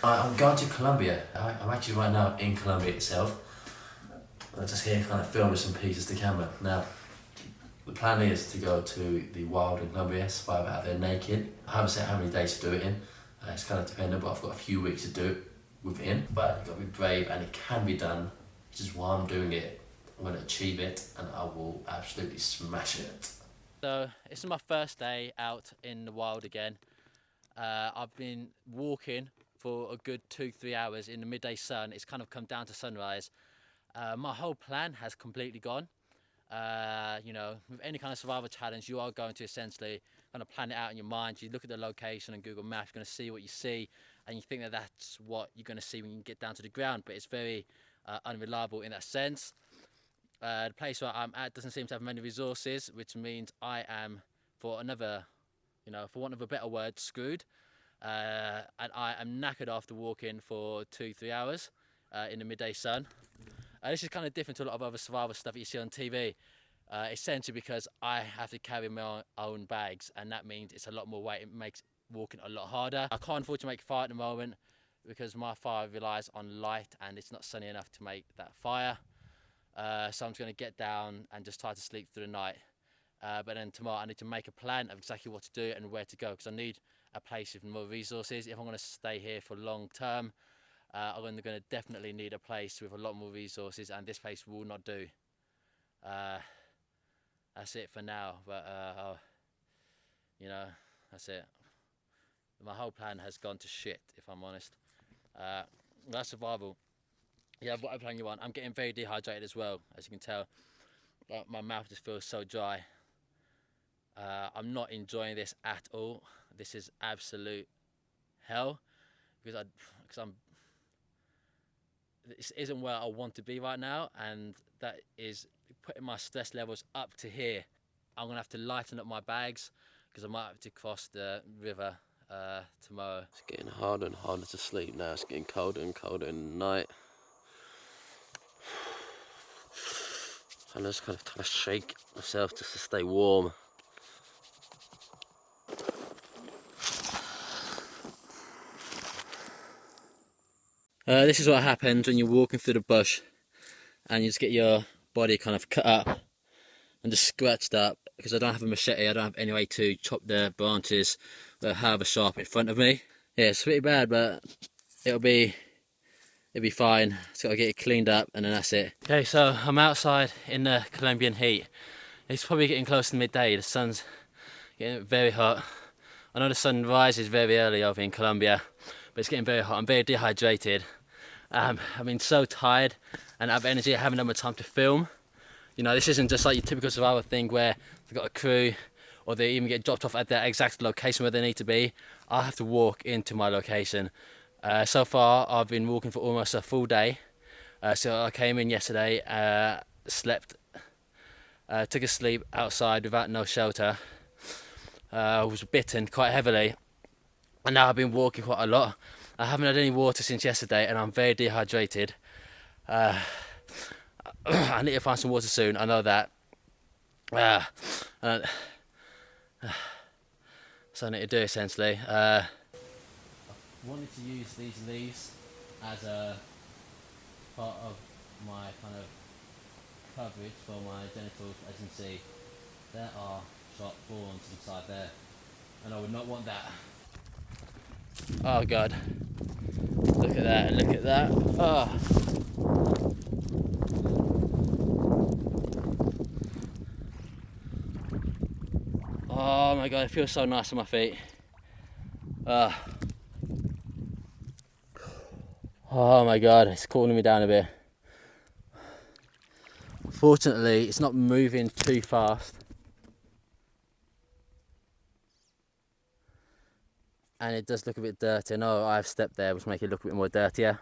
I'm going to Colombia. I'm actually right now in Colombia itself. I'm just here kind of filming some pieces to camera. Now, the plan is to go to the wild in Colombia, survive out there naked. I haven't set how many days to do it in. It's kind of dependent, but I've got a few weeks to do it within. But you've got to be brave and it can be done, which is why I'm doing it. I'm going to achieve it and I will absolutely smash it. So it's my first day out in the wild again. I've been walking for a good 2-3 hours in the midday sun. It's kind of come down to sunrise. My whole plan has completely gone. You know, with any kind of survival challenge, you are going to essentially kind of plan it out in your mind. You look at the location on Google Maps, you're going to see what you see, and you think that that's what you're going to see when you get down to the ground, but it's very unreliable in that sense. The place where I'm at doesn't seem to have many resources, which means I am, for another, you know, for want of a better word, screwed. And I am knackered after walking for 2-3 hours in the midday sun. This is kind of different to a lot of other survival stuff that you see on TV, essentially because I have to carry my own bags, and that means it's a lot more weight. It makes walking a lot harder. I can't afford to make fire at the moment because my fire relies on light and it's not sunny enough to make that fire. So I'm just going to get down and just try to sleep through the night. But then tomorrow I need to make a plan of exactly what to do and where to go, because I need a place with more resources. If I'm going to stay here for long term, I'm going to definitely need a place with a lot more resources, and this place will not do. That's it for now, but you know, that's it. My whole plan has gone to shit, if I'm honest. That's survival. Yeah, what plan you want? I'm getting very dehydrated as well, as you can tell. My mouth just feels so dry. I'm not enjoying this at all. This is absolute hell because this isn't where I want to be right now, and that is putting my stress levels up to here. I'm gonna have to lighten up my bags because I might have to cross the river tomorrow. It's getting harder and harder to sleep now. It's getting colder and colder in the night. I'm just kind of shake myself just to stay warm. This is what happens when you're walking through the bush and you just get your body kind of cut up and just scratched up, because I don't have a machete. I don't have any way to chop the branches that have a sharp in front of me. Yeah, it's pretty bad, but it'll be fine. Just gotta get it cleaned up and then that's it. Okay, so I'm outside in the Colombian heat. It's probably getting close to midday. The sun's getting very hot. I know the sun rises very early over in Colombia, but it's getting very hot. I'm very dehydrated. I've been so tired and out of energy. I haven't had much time to film. You know, this isn't just like your typical survival thing where they've got a crew or they even get dropped off at their exact location where they need to be. I have to walk into my location. So far, I've been walking for almost a full day. So I came in yesterday, slept, took a sleep outside without no shelter. I was bitten quite heavily, and now I've been walking quite a lot. I haven't had any water since yesterday, and I'm very dehydrated. I need to find some water soon, I know that. So I need to do essentially. I wanted to use these leaves as a part of my kind of coverage for my genitals. As you can see, there are sharp thorns inside there, and I would not want that. Oh god, look at that, look at that. Oh my god, it feels so nice on my feet. Oh my god, it's cooling me down a bit. Fortunately, it's not moving too fast. And it does look a bit dirty. I know I've stepped there, which makes it look a bit more dirtier.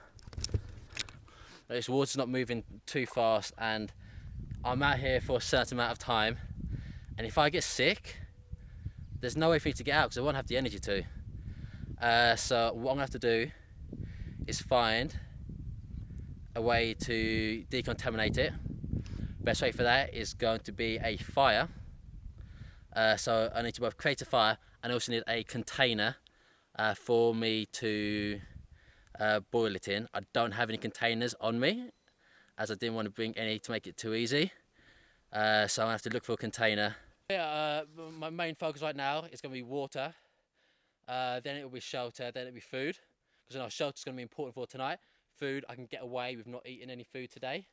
This water's not moving too fast, and I'm out here for a certain amount of time. And if I get sick, there's no way for me to get out because I won't have the energy to. So what I'm gonna have to do is find a way to decontaminate it. Best way for that is going to be a fire. So I need to both create a fire and also need a container for me to boil it in. I don't have any containers on me, as I didn't want to bring any to make it too easy. So I'm gonna have to look for a container. Yeah, my main focus right now is gonna be water. Then it will be shelter. Then it'll be food, because I know shelter's gonna be important for tonight. Food, I can get away with not eating any food today.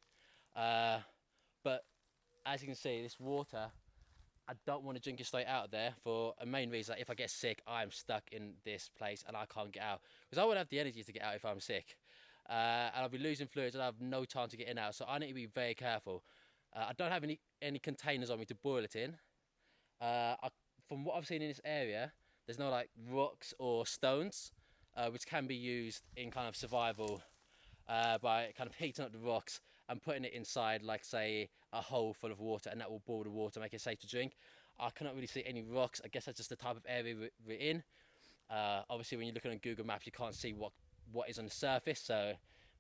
But as you can see, this water, I don't want to drink it straight out of there for a main reason. Like, if I get sick, I'm stuck in this place and I can't get out, because I won't have the energy to get out if I'm sick. And I'll be losing fluids and I have no time to get in and out, so I need to be very careful. I don't have any containers on me to boil it in. From what I've seen in this area, there's no like rocks or stones, which can be used in kind of survival, by kind of heating up the rocks and putting it inside, like say a hole full of water, and that will boil the water, make it safe to drink. I cannot really see any rocks. I guess that's just the type of area we're in. Obviously when you're looking on Google Maps, you can't see what is on the surface, so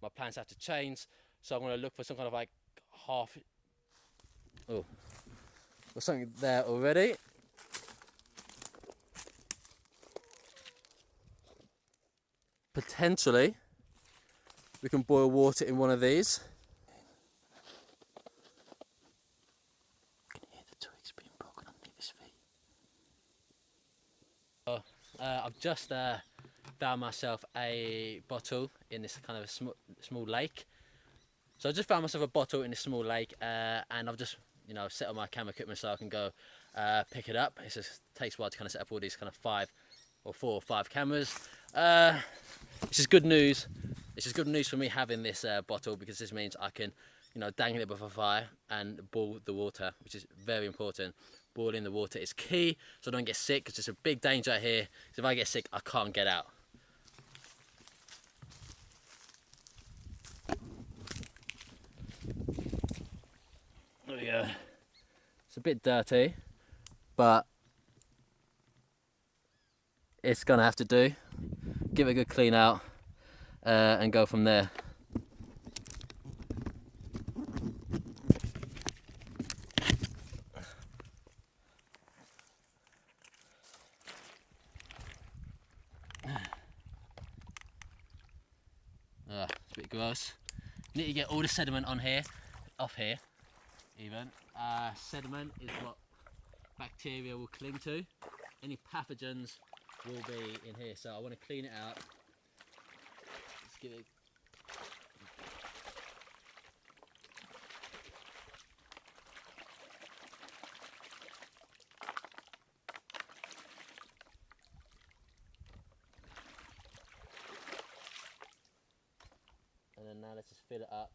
my plans have to change. So I'm going to look for some kind of like there's something there already. Potentially we can boil water in one of these. You can hear the twigs being broken underneath his feet. I've just found myself a bottle in this kind of small lake. So I just found myself a bottle in this small lake, and I've just set up my camera equipment so I can go pick it up. It just takes a while to kind of set up all these kind of 4 or 5 cameras. This is good news. This is good news for me having this bottle, because this means I can dangle it above a fire and boil the water, which is very important. Boiling the water is key so I don't get sick, because there's a big danger here. So if I get sick, I can't get out. There we go. It's a bit dirty, but it's gonna have to do. Give it a good clean out and go from there. It's a bit gross. You need to get all the sediment off here even. Sediment is what bacteria will cling to. Any pathogens will be in here, so I want to clean it out. Let's give it. And then now let's just fill it up.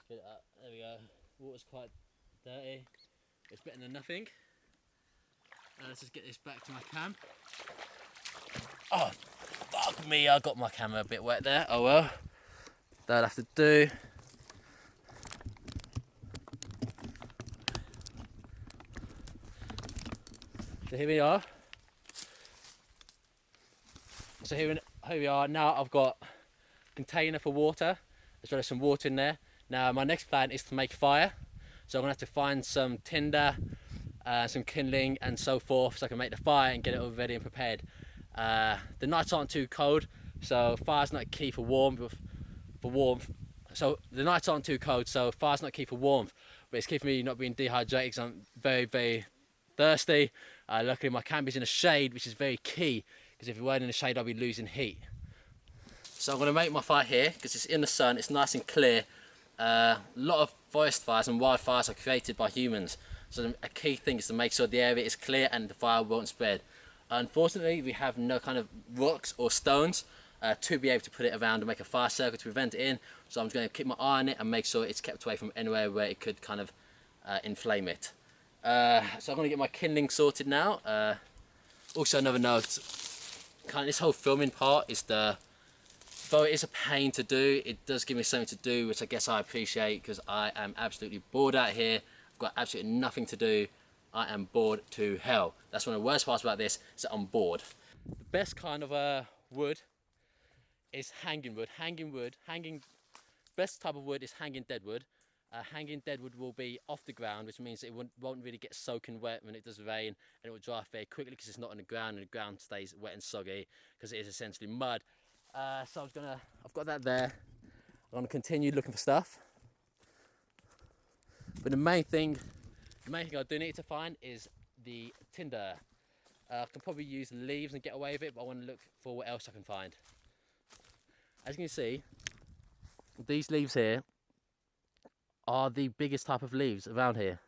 Fill it up. There we go. Water's quite dirty. It's better than nothing. Let's just get this back to my cam. Oh, fuck me! I got my camera a bit wet there. Oh well. That'll have to do. So here we are. So here we are. Now I've got a container for water, as well as some water in there. Now my next plan is to make fire. So I'm gonna have to find some tinder, some kindling and so forth, so I can make the fire and get it all ready and prepared. The nights aren't too cold, so fire's not key for warmth. So the nights aren't too cold, so fire's not key for warmth, but it's key for me not being dehydrated, because I'm very, very thirsty. Luckily my camp is in a shade, which is very key, because if it weren't in the shade I'd be losing heat. So I'm going to make my fire here, because it's in the sun, it's nice and clear. A lot of forest fires and wildfires are created by humans, so a key thing is to make sure the area is clear and the fire won't spread. Unfortunately we have no kind of rocks or stones to be able to put it around and make a fire circle to prevent it in, so I'm just going to keep my eye on it and make sure it's kept away from anywhere where it could kind of inflame it. So I'm going to get my kindling sorted now. Also another note, kind of this whole filming part is though it is a pain to do, it does give me something to do, which I guess I appreciate, because I am absolutely bored out here. I've got absolutely nothing to do. I am bored to hell. That's one of the worst parts about this, is that I'm bored. The best kind of wood is hanging wood. Best type of wood is hanging deadwood. Hanging deadwood will be off the ground, which means it won't really get soaking wet when it does rain, and it will dry off very quickly because it's not on the ground, and the ground stays wet and soggy because it is essentially mud. So I've got that there. I'm gonna continue looking for stuff. But the main thing I do need to find is the tinder. I can probably use leaves and get away with it, but I want to look for what else I can find. As you can see, these leaves here are the biggest type of leaves around here.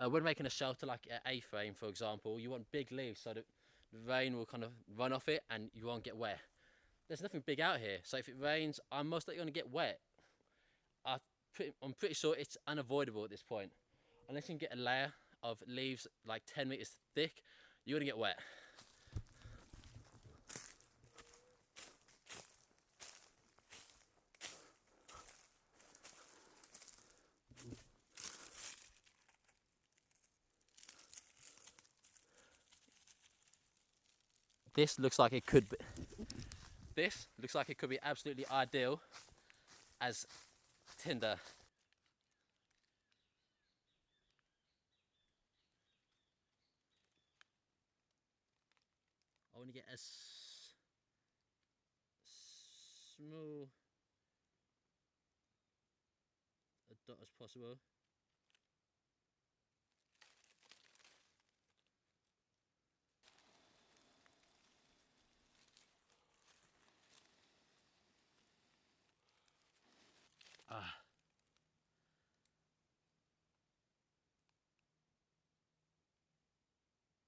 When making a shelter like an A-frame, for example, you want big leaves so that the rain will kind of run off it and you won't get wet. There's nothing big out here, so if it rains, I'm most likely going to get wet. I'm pretty sure it's unavoidable at this point. Unless you can get a layer of leaves like 10 meters thick, you're going to get wet. This looks like it could be absolutely ideal as tinder. I want to get as small a dot as possible.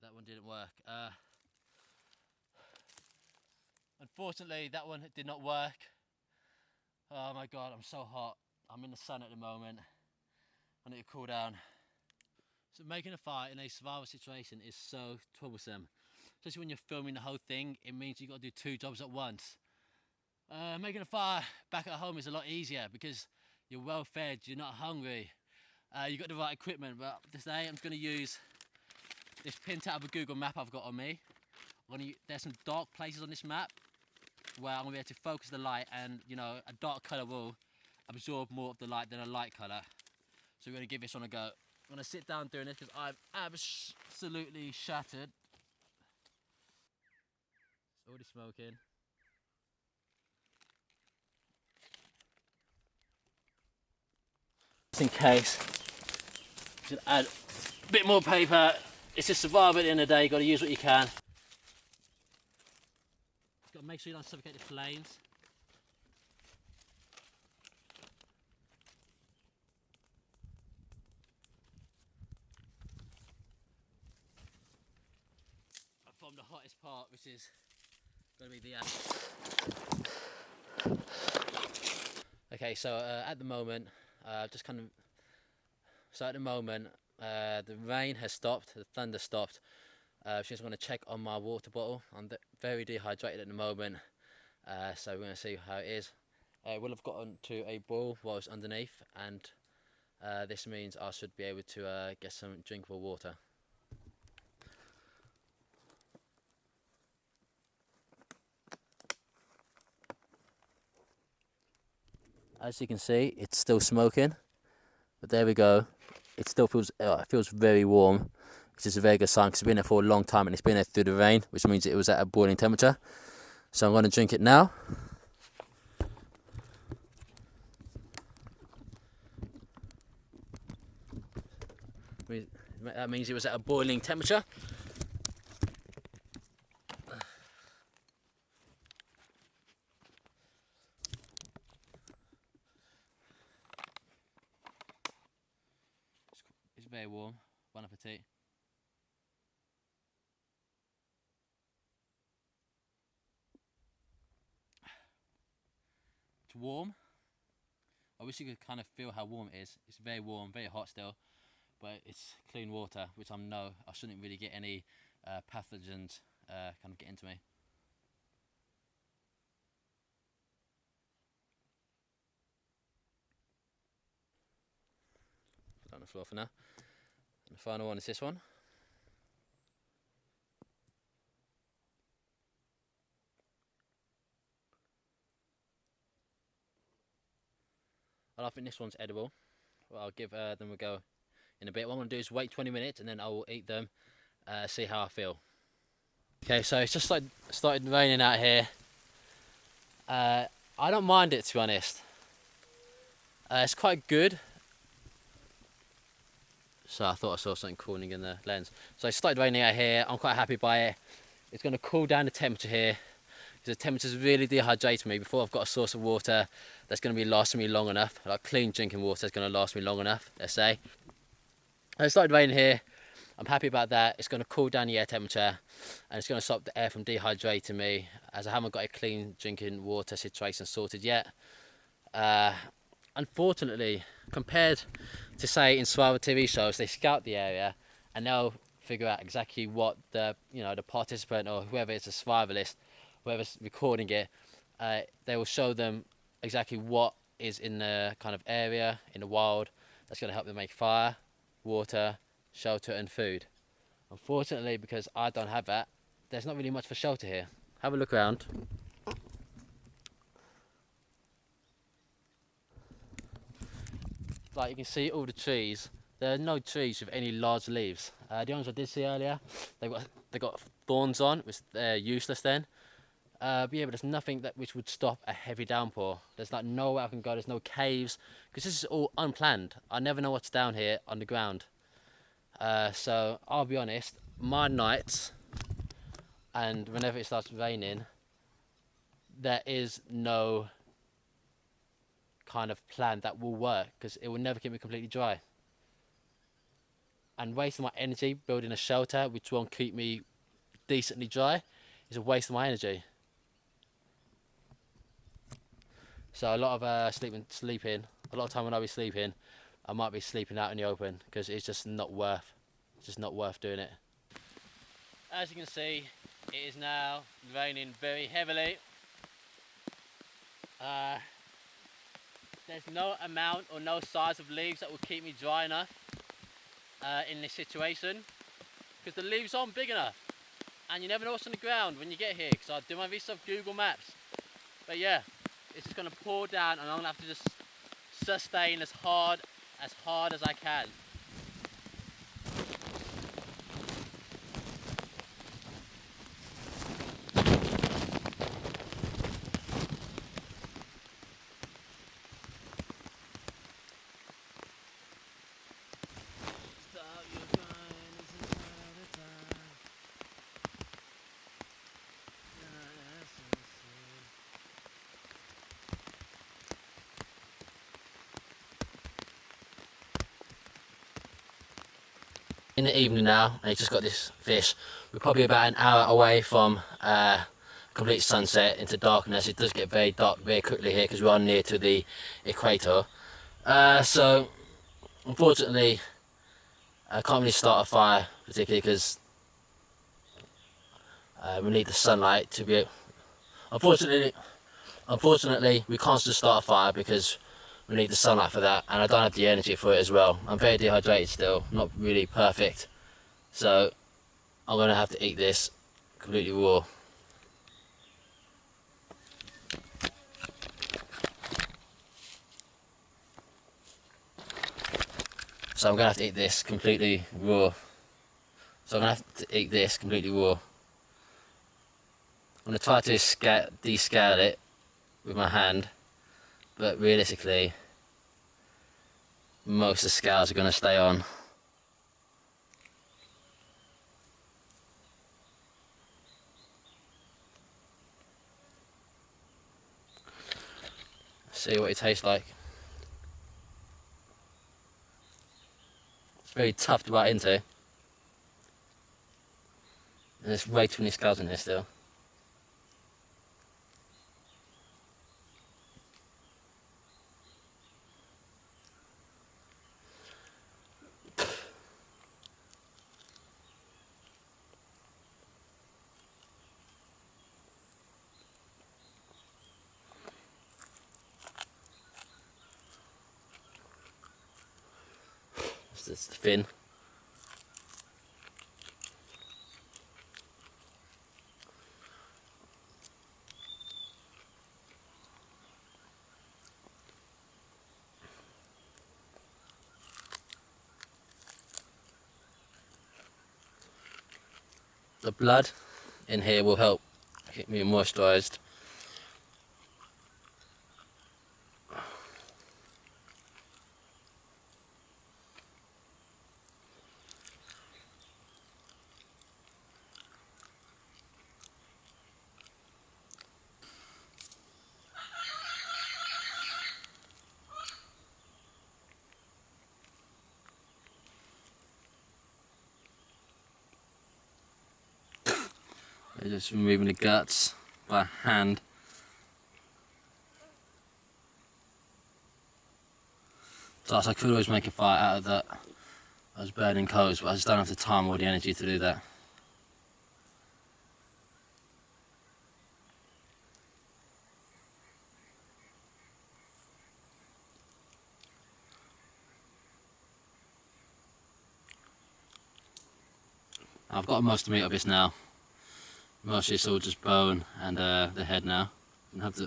That one didn't work. Unfortunately, that one did not work. Oh my god, I'm so hot. I'm in the sun at the moment. I need to cool down. So making a fire in a survival situation is so troublesome. Especially when you're filming the whole thing, it means you've got to do 2 jobs at once. Making a fire back at home is a lot easier because you're well fed, you're not hungry. You've got the right equipment, but today I'm going to use this print out of a Google map I've got on me. There's some dark places on this map where I'm going to be able to focus the light, and you know, a dark colour will absorb more of the light than a light colour. So we're going to give this one a go. I'm going to sit down doing this because I'm absolutely shattered. It's already smoking. Just in case, just add a bit more paper. It's just survival at the end of the day, you've got to use what you can. Got to make sure you don't suffocate the flames. From the hottest part, which is going to be the ash. Okay, so at the moment, the rain has stopped, the thunder stopped. Just going to check on my water bottle. I'm very dehydrated at the moment, so we're going to see how it is. We'll have gotten to a boil while it's underneath, and this means I should be able to get some drinkable water. As you can see, it's still smoking, but there we go. It still feels, it feels very warm, which is a very good sign because it's been there for a long time and it's been there through the rain, which means it was at a boiling temperature. So I'm going to drink it now. That means it was at a boiling temperature. It's very warm. Bon appetit. It's warm. I wish you could kind of feel how warm it is. It's very warm, very hot still, but it's clean water, which I know I shouldn't really get any pathogens kind of get into me. Put that on the floor for now. And the final one is this one. I think this one's edible. I'll give them a go in a bit. What I'm going to do is wait 20 minutes and then I will eat them, see how I feel. Okay, so it's just like started raining out here. I don't mind it, to be honest. It's quite good. So I thought I saw something crawling in the lens. So it started raining out here. I'm quite happy by it. It's going to cool down the temperature here, because the temperature's really dehydrating me before I've got a source of water that's going to be lasting me long enough. Like clean drinking water is going to last me long enough, let's say. It started raining here. I'm happy about that. It's going to cool down the air temperature and it's going to stop the air from dehydrating me, as I haven't got a clean drinking water situation sorted yet. Unfortunately, compared to say in survival TV shows, they scout the area and they'll figure out exactly what the participant or whoever is a survivalist, whoever's recording it, they will show them exactly what is in the kind of area in the wild that's going to help them make fire, water, shelter and food. Unfortunately, because I don't have that, there's not really much for shelter here. Have a look around. Like you can see all the trees. There are no trees with any large leaves. The ones I did see earlier, they got thorns on, which they're useless then. But yeah, but there's nothing which would stop a heavy downpour. There's like nowhere I can go. There's no caves, because this is all unplanned. I never know what's down here on the ground. So I'll be honest, my nights and whenever it starts raining, there is no kind of plan that will work, because it will never keep me completely dry. And wasting my energy building a shelter which won't keep me decently dry is a waste of my energy. So a lot of sleeping, a lot of time when I'll be sleeping, I might be sleeping out in the open, because it's just not worth doing it. As you can see, it is now raining very heavily. There's no amount or no size of leaves that will keep me dry enough in this situation, because the leaves aren't big enough, and you never know what's on the ground when you get here, because I do my research on Google Maps. But yeah, it's just going to pour down and I'm going to have to just sustain as hard as I can. In the evening now, and it's just got this fish. We're probably about an hour away from complete sunset into darkness. It does get very dark very quickly here because we are near to the equator. So unfortunately, I can't really start a fire, particularly because we need the sunlight to be. Unfortunately, we can't just start a fire because we need the sunlight for that, and I don't have the energy for it as well. I'm very dehydrated still, not really perfect, so I'm going to have to eat this completely raw. So I'm going to have to eat this completely raw. I'm going to try to descale it with my hand, but realistically most of the scales are going to stay on. See what it tastes like. It's very tough to bite into, and there's way too many scales in here still. It's the fin. the blood in here will help keep me moisturised. Just removing the guts by hand. So I could always make a fire out of that. Those burning coals, but I just don't have the time or the energy to do that. I've got most of the meat of this now. Mostly it's all just bone and the head now. So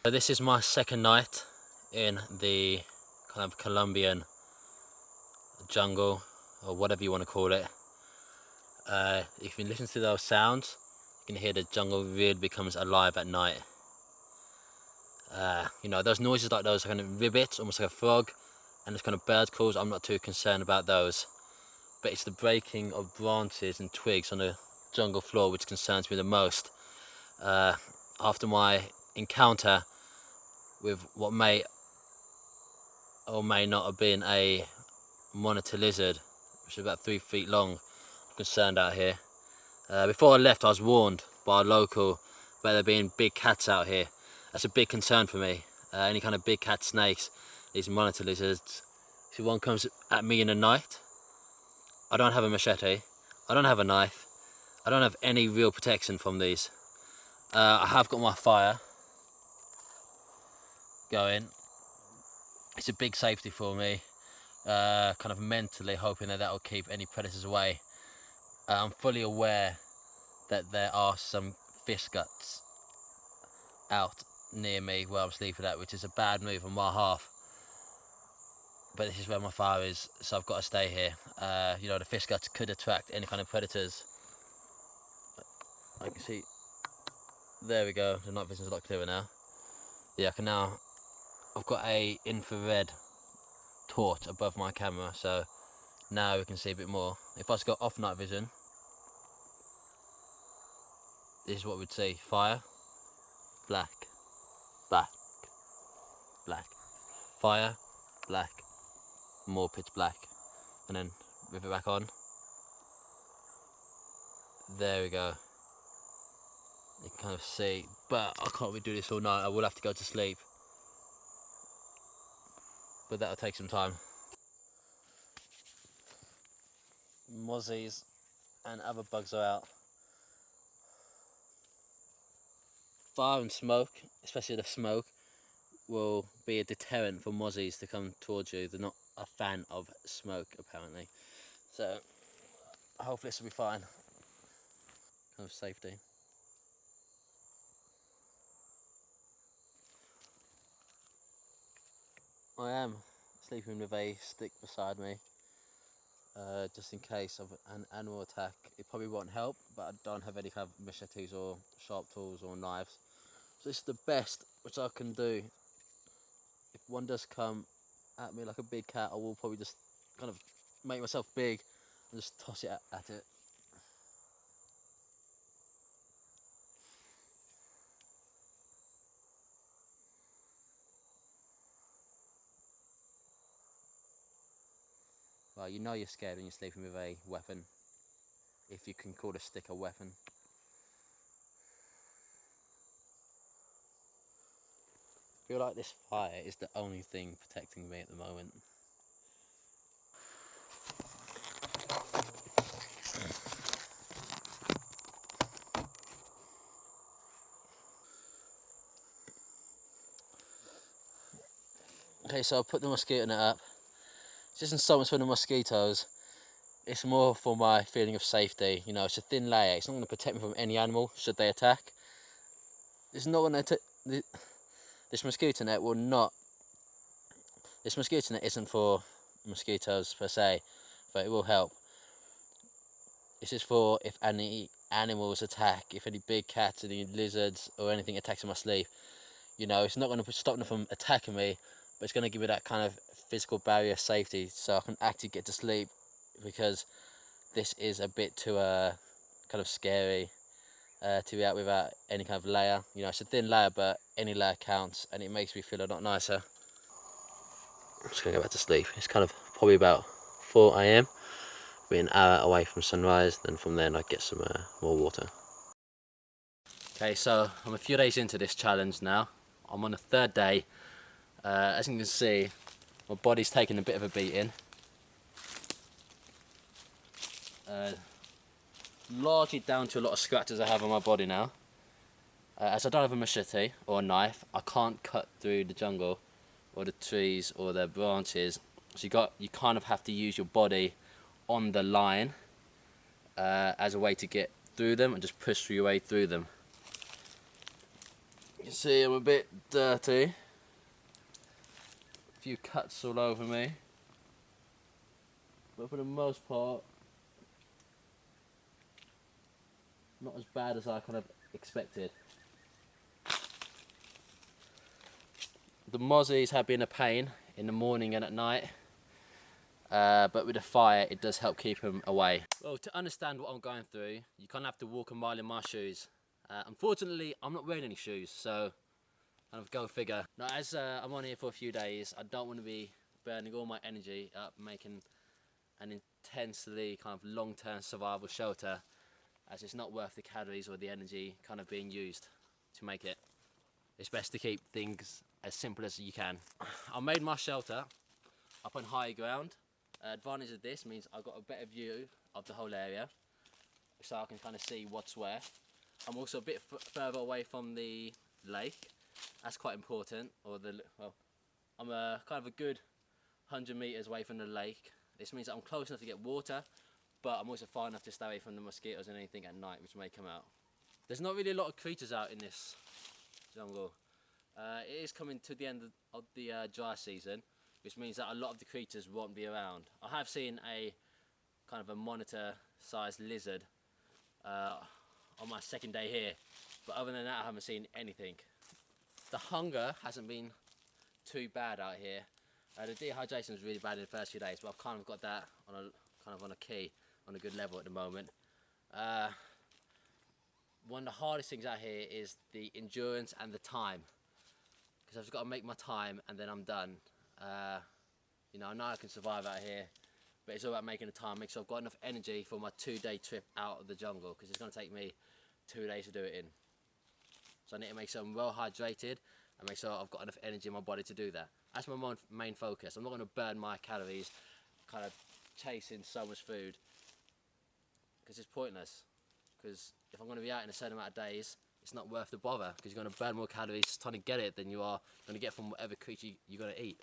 this is my second night in the kind of Colombian jungle, or whatever you want to call it. If you listen to those sounds, you can hear the jungle really becomes alive at night. You know, those noises like those kind of ribbits, almost like a frog, and this kind of bird calls, I'm not too concerned about those. But it's the breaking of branches and twigs on the jungle floor which concerns me the most. After my encounter with what may or may not have been a monitor lizard, which is about 3 feet long, I'm concerned out here. Before I left, I was warned by a local about there being big cats out here. That's a big concern for me. Any kind of big cat snakes, these monitor lizards. If one comes at me in the night, I don't have a machete, I don't have a knife, I don't have any real protection from these. I have got my fire going. It's a big safety for me, kind of mentally hoping that will keep any predators away. I'm fully aware that there are some fish guts out near me where I'm sleeping at, which is a bad move on my half. But this is where my fire is, so I've got to stay here. You know, the fish guts could attract any kind of predators. I can see, there we go, the night vision's a lot clearer now. Yeah, I can now, I've got a infrared torch above my camera, so now we can see a bit more. If I just go off night vision, this is what we'd see: fire, black, black, black, fire, black, more pitch black, and then with it back on. There we go. You can kind of see, but I can't really do this all night. I will have to go to sleep, but that'll take some time. Mozzies and other bugs are out. Fire and smoke, especially the smoke, will be a deterrent for mozzies to come towards you. They're not a fan of smoke, apparently. So hopefully this will be fine. Kind of safety. I am sleeping with a stick beside me, just in case of an animal attack. It probably won't help, but I don't have any kind of machetes or sharp tools or knives. So this is the best which I can do. If one does come at me like a big cat, I will probably just kind of make myself big and just toss it at it. Well, you know you're scared when you're sleeping with a weapon, if you can call a stick a weapon. I feel like this fire is the only thing protecting me at the moment. Okay, so I'll put the mosquito net up. This isn't so much for the mosquitoes, it's more for my feeling of safety. You know, it's a thin layer, it's not going to protect me from any animal should they attack. It's not going to this mosquito net will not, this mosquito net isn't for mosquitoes per se, but it will help. This is for if any animals attack, if any big cats, any lizards or anything attacks in my sleep. You know, it's not going to stop them from attacking me, but it's going to give me that kind of physical barrier of safety so I can actually get to sleep, because this is a bit too kind of scary to be out without any kind of layer. You know, it's a thin layer, but any layer counts, and it makes me feel a lot nicer. I'm just going to go back to sleep. It's kind of probably about 4 AM. Be an hour away from sunrise, then from there I get some more water. Okay, so I'm a few days into this challenge now. I'm on the 3rd day. As you can see, my body's taking a bit of a beating. Largely down to a lot of scratches I have on my body now. As I don't have a machete or a knife, I can't cut through the jungle or the trees or the branches. So you kind of have to use your body on the line as a way to get through them and just push your way through them. You can see I'm a bit dirty. A few cuts all over me. But for the most part, not as bad as I kind of expected. The mozzies have been a pain in the morning and at night. But with the fire, it does help keep them away. Well, to understand what I'm going through, you kind of have to walk a mile in my shoes. Unfortunately, I'm not wearing any shoes, so kind of go figure. Now, as I'm on here for a few days, I don't want to be burning all my energy up making an intensely kind of long-term survival shelter, as it's not worth the calories or the energy kind of being used to make it. It's best to keep things as simple as you can. I made my shelter up on high ground. Advantage of this means I've got a better view of the whole area, so I can kind of see what's where. I'm also a bit further away from the lake. That's quite important. I'm kind of a good 100 meters away from the lake. This means that I'm close enough to get water, but I'm also far enough to stay away from the mosquitoes and anything at night which may come out. There's not really a lot of creatures out in this jungle. It is coming to the end of the dry season, which means that a lot of the creatures won't be around. I have seen a kind of a monitor-sized lizard on my 2nd day here, but other than that I haven't seen anything. The hunger hasn't been too bad out here. The dehydration was really bad in the first few days, but I've kind of got that on a key, on a good level at the moment. One of the hardest things out here is the endurance and the time, because I've just got to make my time and then I'm done. You know, I know I can survive out here, but it's all about making the time, make sure I've got enough energy for my 2-day trip out of the jungle, because it's going to take me 2 days to do it in. So I need to make sure I'm well hydrated and make sure I've got enough energy in my body to do that. That's my main focus. I'm not going to burn my calories kind of chasing so much food, because it's pointless. Because if I'm going to be out in a certain amount of days, it's not worth the bother, because you're going to burn more calories trying to get it than you are going to get from whatever creature you're going to eat.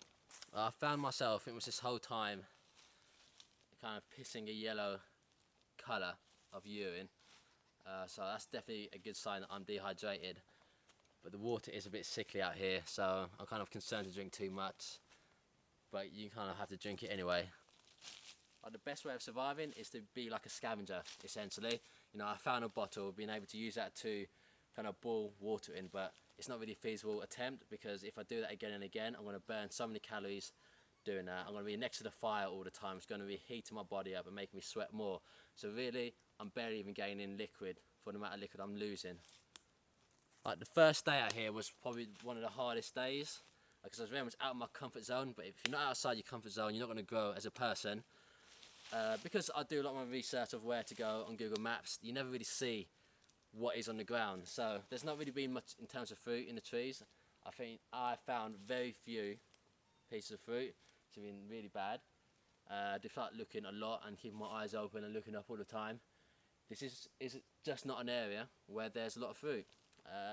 I found myself, it was this whole time, kind of pissing a yellow colour of urine. So that's definitely a good sign that I'm dehydrated. But the water is a bit sickly out here, so I'm kind of concerned to drink too much. But you kind of have to drink it anyway. The best way of surviving is to be like a scavenger, essentially. You know, I found a bottle, being able to use that to kind of boil water in, but it's not really a feasible attempt, because if I do that again and again, I'm going to burn so many calories doing that. I'm going to be next to the fire all the time. It's going to be heating my body up and making me sweat more. So really, I'm barely even gaining liquid for the amount of liquid I'm losing. Like, the first day out here was probably one of the hardest days, because I was very much out of my comfort zone. But if you're not outside your comfort zone, you're not going to grow as a person. Because I do a lot of my research of where to go on Google Maps, you never really see what is on the ground. So there's not really been much in terms of fruit in the trees. I think I found very few pieces of fruit. It's been really bad. They start looking a lot and keeping my eyes open and looking up all the time. This is just not an area where there's a lot of fruit.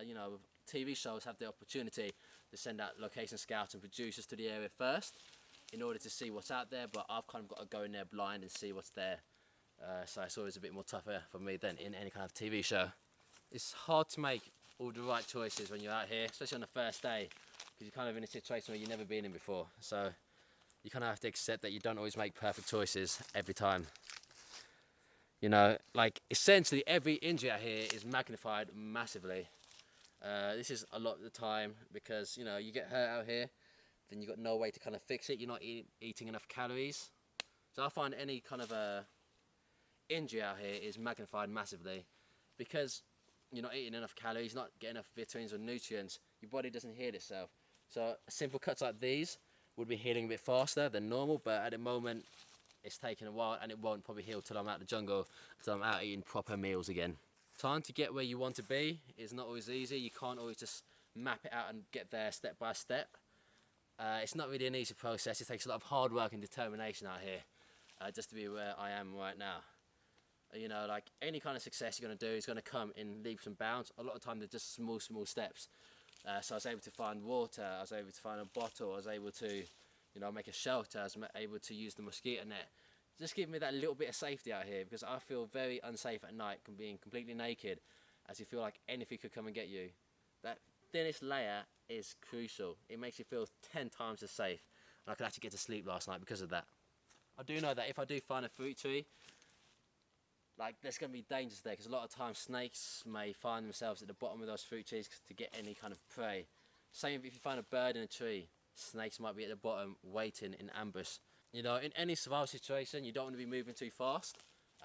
You know, TV shows have the opportunity to send out location scouts and producers to the area first in order to see what's out there, but I've kind of got to go in there blind and see what's there. So it's always a bit more tougher for me than in any kind of TV show. It's hard to make all the right choices when you're out here, especially on the first day, because you're kind of in a situation where you've never been in before. So you kind of have to accept that you don't always make perfect choices every time. You know, like essentially every injury out here is magnified massively. This is a lot of the time because, you know, you get hurt out here, then you've got no way to kind of fix it. You're not eating enough calories. So I find any kind of injury out here is magnified massively because you're not eating enough calories, not getting enough vitamins or nutrients. Your body doesn't heal itself. So simple cuts like these would be healing a bit faster than normal, but at the moment it's taking a while and it won't probably heal till I'm out of the jungle, till I'm out eating proper meals again. Time to get where you want to be is not always easy. You can't always just map it out and get there step by step. It's not really an easy process. It takes a lot of hard work and determination out here just to be where I am right now. You know, like any kind of success you're going to do is going to come in leaps and bounds. A lot of time they're just small steps. So I was able to find water, I was able to find a bottle, I was able to, you know, make a shelter, I was able to use the mosquito net. Just give me that little bit of safety out here because I feel very unsafe at night being completely naked, as you feel like anything could come and get you. That thinnest layer is crucial. It makes you feel 10 times as safe. And I could actually get to sleep last night because of that. I do know that if I do find a fruit tree, like there's going to be dangers there because a lot of times snakes may find themselves at the bottom of those fruit trees to get any kind of prey. Same if you find a bird in a tree, snakes might be at the bottom waiting in ambush. You know, in any survival situation, you don't want to be moving too fast.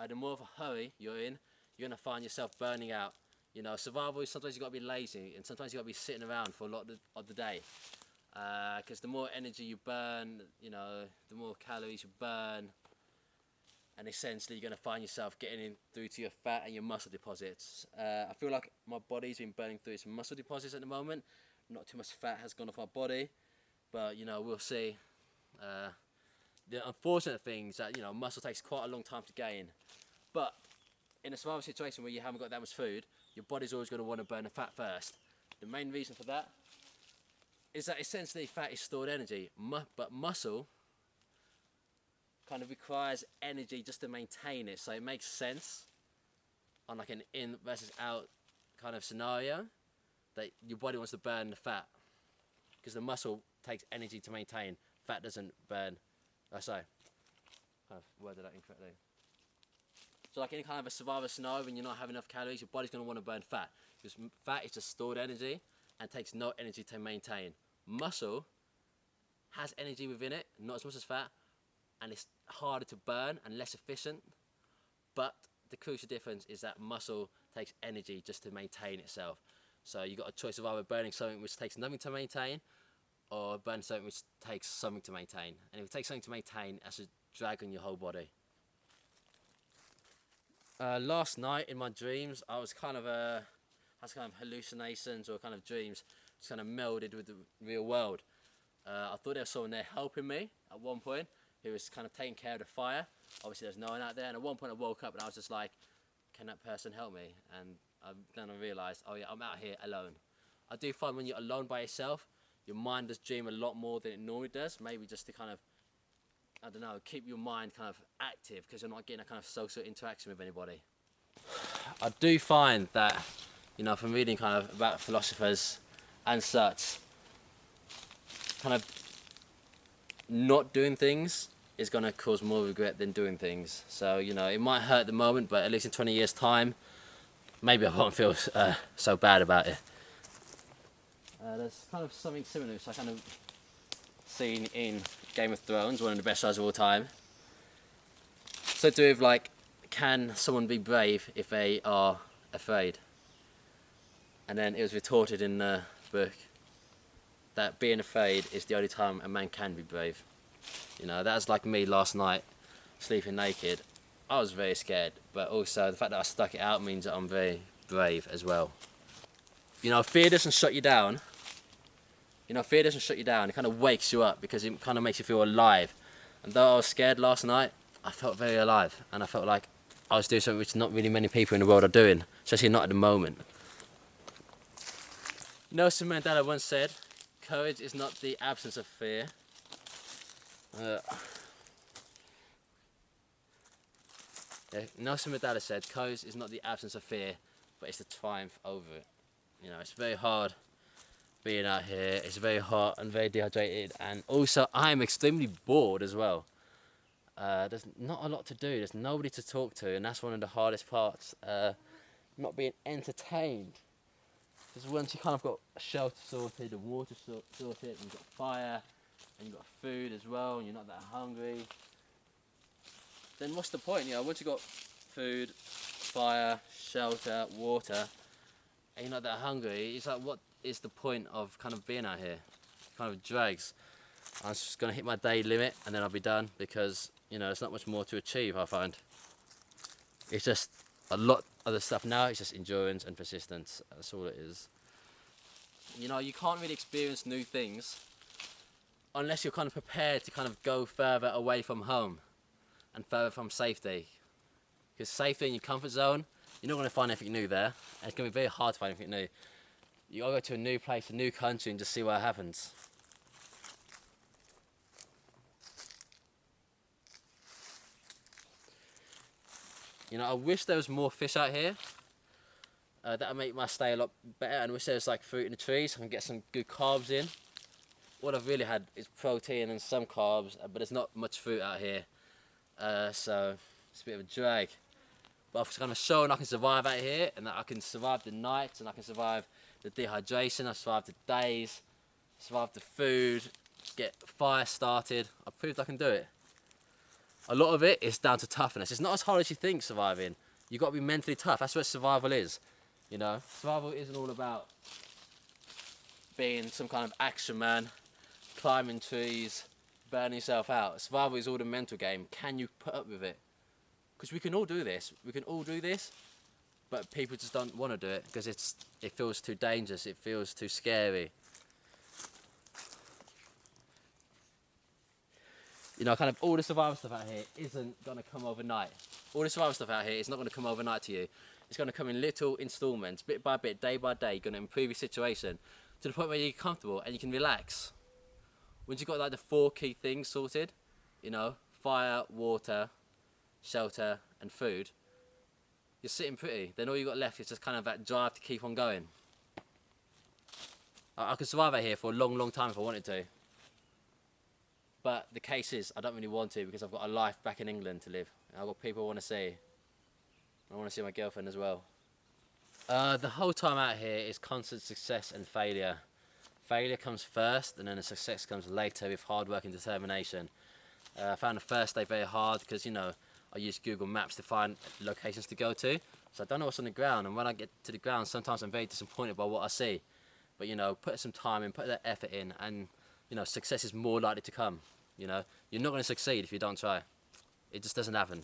The more of a hurry you're in, you're going to find yourself burning out. You know, survival is sometimes you've got to be lazy and sometimes you've got to be sitting around for a lot of the day. Because the more energy you burn, you know, the more calories you burn. And essentially you're going to find yourself getting in through to your fat and your muscle deposits. I feel like my body's been burning through its muscle deposits at the moment. Not too much fat has gone off my body, but you know, we'll see. The unfortunate thing is that, you know, muscle takes quite a long time to gain. But in a survival situation where you haven't got that much food, your body's always going to want to burn the fat first. The main reason for that is that essentially fat is stored energy, but muscle kind of requires energy just to maintain it. So it makes sense on like an in versus out kind of scenario that your body wants to burn the fat because the muscle takes energy to maintain. Fat doesn't burn. Sorry, kind of worded that incorrectly. So like any kind of a survival scenario when you're not having enough calories, your body's going to want to burn fat because fat is just stored energy and takes no energy to maintain. Muscle has energy within it, not as much as fat, and it's harder to burn and less efficient. But the crucial difference is that muscle takes energy just to maintain itself. So you've got a choice of either burning something which takes nothing to maintain or burn something which takes something to maintain. And if it takes something to maintain, that's a drag on your whole body. Last night in my dreams, I was kind of hallucinations or kind of dreams, just kind of melded with the real world. I thought there was someone there helping me at one point, who was kind of taking care of the fire. Obviously there's no one out there, and at one point I woke up and I was just like, can that person help me? And then I realised, oh yeah, I'm out here alone. I do find when you're alone by yourself, your mind does dream a lot more than it normally does, maybe just to kind of, I don't know, keep your mind kind of active because you're not getting a kind of social interaction with anybody. I do find that, you know, from reading kind of about philosophers and such, kind of not doing things is going to cause more regret than doing things. So, you know, it might hurt at the moment, but at least in 20 years' time, maybe I won't feel so bad about it. There's kind of something similar which I kind of seen in Game of Thrones, one of the best shows of all time. So to do with like, can someone be brave if they are afraid? And then it was retorted in the book that being afraid is the only time a man can be brave. You know, that's like me last night, sleeping naked. I was very scared, but also the fact that I stuck it out means that I'm very brave as well. You know, fear doesn't shut you down. You know, fear doesn't shut you down. It kind of wakes you up because it kind of makes you feel alive. And though I was scared last night, I felt very alive. And I felt like I was doing something which not really many people in the world are doing, especially not at the moment. Nelson Mandela once said, courage is not the absence of fear. Nelson Mandela said, courage is not the absence of fear, but it's the triumph over it. You know, it's very hard being out here. It's very hot and very dehydrated, and also I'm extremely bored as well. There's not a lot to do. There's nobody to talk to, and that's one of the hardest parts. Not being entertained. Because once you kind of got a shelter sorted, the water sorted, and you've got fire, and you've got food as well, and you're not that hungry, then what's the point? You know, once you've got food, fire, shelter, water, and you're not that hungry, it's like, what is the point of kind of being out here? It kind of drags. I'm just going to hit my day limit and then I'll be done, because, you know, there's not much more to achieve, I find. It's just a lot of the stuff now, it's just endurance and persistence. That's all it is. You know, you can't really experience new things unless you're kind of prepared to kind of go further away from home and further from safety. Because safety in your comfort zone, you're not going to find anything new there, and it's going to be very hard to find anything new. You got to go to a new place, a new country, and just see what happens. You know, I wish there was more fish out here. That would make my stay a lot better, and I wish there was like fruit in the trees, so I can get some good carbs in. What I've really had is protein and some carbs, but there's not much fruit out here. So it's a bit of a drag. But I've kind of shown I can survive out here, and that I can survive the nights, and I can survive the dehydration, I survived the days, survive the food, get fire started. I've proved I can do it. A lot of it is down to toughness. It's not as hard as you think, surviving. You've got to be mentally tough. That's what survival is. You know, survival isn't all about being some kind of action man, climbing trees, burning yourself out. Survival is all the mental game. Can you put up with it? Because we can all do this. We can all do this, but people just don't want to do it because it feels too dangerous. It feels too scary. You know, kind of all the survival stuff out here isn't going to come overnight. All the survival stuff out here is not going to come overnight to you. It's going to come in little installments, bit by bit, day by day. You're going to improve your situation to the point where you're comfortable and you can relax. Once you've got like the 4 key things sorted, you know, fire, water, shelter and food, you're sitting pretty. Then all you've got left is just kind of that drive to keep on going. I could survive out here for a long, long time if I wanted to. But the case is, I don't really want to, because I've got a life back in England to live. I've got people I want to see. I want to see my girlfriend as well. The whole time out here is constant success and failure. Failure comes first, and then the success comes later with hard work and determination. I found the first day very hard because, you know, I use Google Maps to find locations to go to. So I don't know what's on the ground, and when I get to the ground, sometimes I'm very disappointed by what I see. But, you know, put some time in, put that effort in, and, you know, success is more likely to come. You know, you're not going to succeed if you don't try. It just doesn't happen.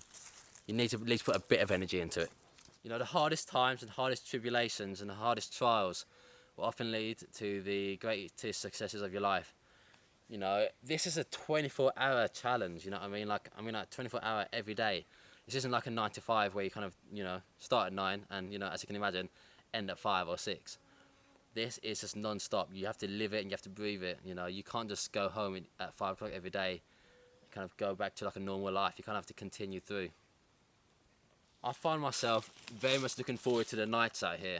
You need to at least put a bit of energy into it. You know, the hardest times and hardest tribulations and the hardest trials will often lead to the greatest successes of your life. You know, this is a 24-hour challenge, you know what I mean? Like 24-hour every day. This isn't like a 9 to 5 where you kind of, you know, start at 9 and, you know, as you can imagine, end at 5 or 6. This is just non-stop. You have to live it and you have to breathe it. You know, you can't just go home at 5 o'clock every day, kind of go back to like a normal life. You kind of have to continue through. I find myself very much looking forward to the nights out here,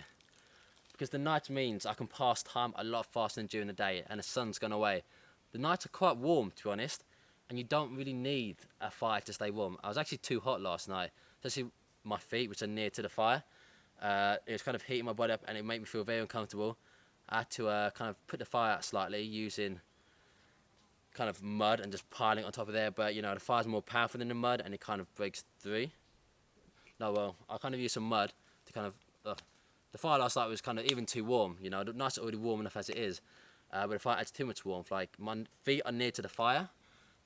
because the night means I can pass time a lot faster than during the day, and the sun's gone away. The nights are quite warm, to be honest, and you don't really need a fire to stay warm. I was actually too hot last night, especially my feet, which are near to the fire. It was kind of heating my body up, and it made me feel very uncomfortable. I had to kind of put the fire out slightly using kind of mud and just piling it on top of there, but you know, the fire's more powerful than the mud and it kind of breaks through. No, well, I kind of used some mud to kind of, the fire last night was kind of even too warm, you know, the night's already warm enough as it is, but the fire adds too much warmth. Like, my feet are near to the fire,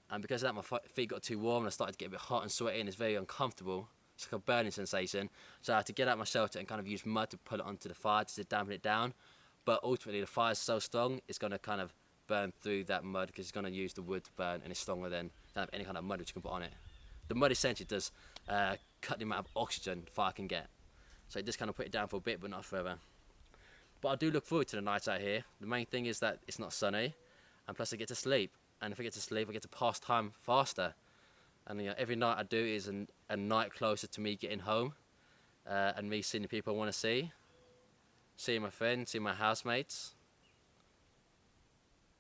and because of that my feet got too warm and I started to get a bit hot and sweaty, and it's very uncomfortable. It's like a burning sensation, so I had to get out my shelter and kind of use mud to put it onto the fire to dampen it down. But ultimately the fire's so strong, it's going to kind of burn through that mud, because it's going to use the wood to burn, and it's stronger than kind of any kind of mud which you can put on it. The mud essentially does cut the amount of oxygen fire can get. So it just kind of put it down for a bit, but not forever. But I do look forward to the nights out here. The main thing is that it's not sunny, and plus I get to sleep. And if I get to sleep, I get to pass time faster. And you know, every night I do is a night closer to me getting home, and me seeing the people I want to see, seeing my friends, seeing my housemates.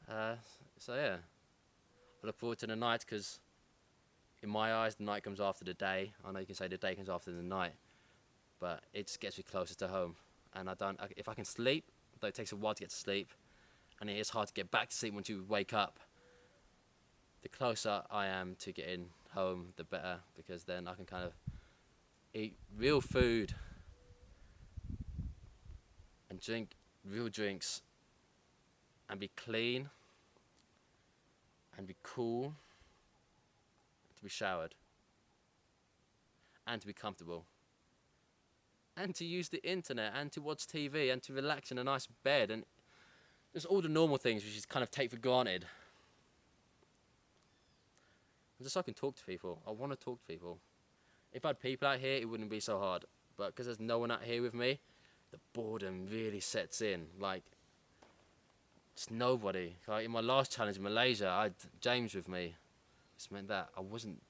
So yeah, I look forward to the night because in my eyes, the night comes after the day. I know you can say the day comes after the night, but it just gets me closer to home. And if I can sleep, though it takes a while to get to sleep, and it is hard to get back to sleep once you wake up, the closer I am to getting home, the better, because then I can kind of eat real food and drink real drinks and be clean and be cool, to be showered and to be comfortable and to use the internet and to watch TV and to relax in a nice bed and just all the normal things which you kind of take for granted. And just so I can talk to people. I want to talk to people. If I had people out here, it wouldn't be so hard. But because there's no one out here with me, the boredom really sets in. Like, it's nobody. Like in my last challenge in Malaysia, I had James with me. This meant that I wasn't...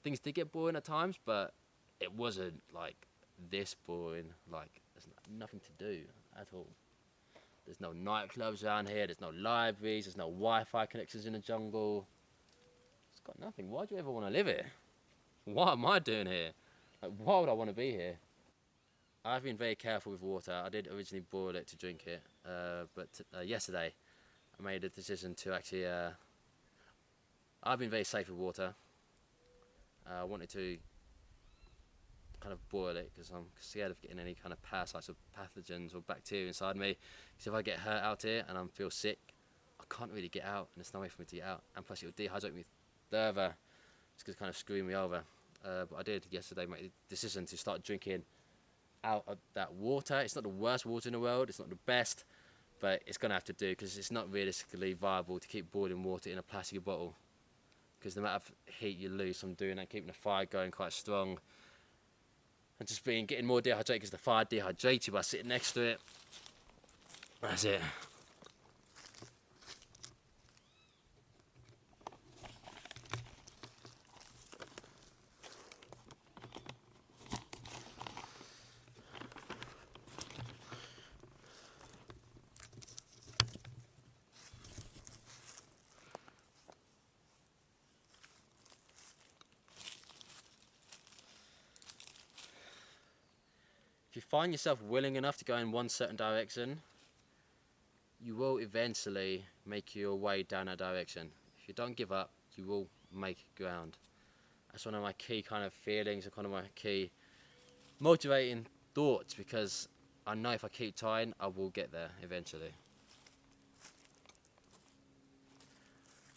Things did get boring at times, but it wasn't like this boring. Like, there's nothing to do at all. There's no nightclubs around here. There's no libraries. There's no Wi-Fi connections in the jungle. It's got nothing. Why do you ever want to live here? What am I doing here? Like, why would I want to be here? I've been very careful with water. I did originally boil it to drink it, but yesterday I made a decision to actually... I've been very safe with water. I wanted to kind of boil it because I'm scared of getting any kind of parasites or pathogens or bacteria inside me. Because if I get hurt out here and I feel sick, I can't really get out, and there's no way for me to get out. And plus it would dehydrate me further. It's going to kind of screw me over. But I did yesterday make the decision to start drinking out of that water. It's not the worst water in the world, it's not the best, but it's going to have to do because it's not realistically viable to keep boiling water in a plastic bottle, because the amount of heat you lose from doing that, keeping the fire going quite strong, and just getting more dehydrated because the fire dehydrates you by sitting next to it. That's it. If you find yourself willing enough to go in one certain direction, you will eventually make your way down that direction. If you don't give up, you will make ground. That's one of my key kind of feelings, and one of my key motivating thoughts, because I know if I keep trying, I will get there eventually.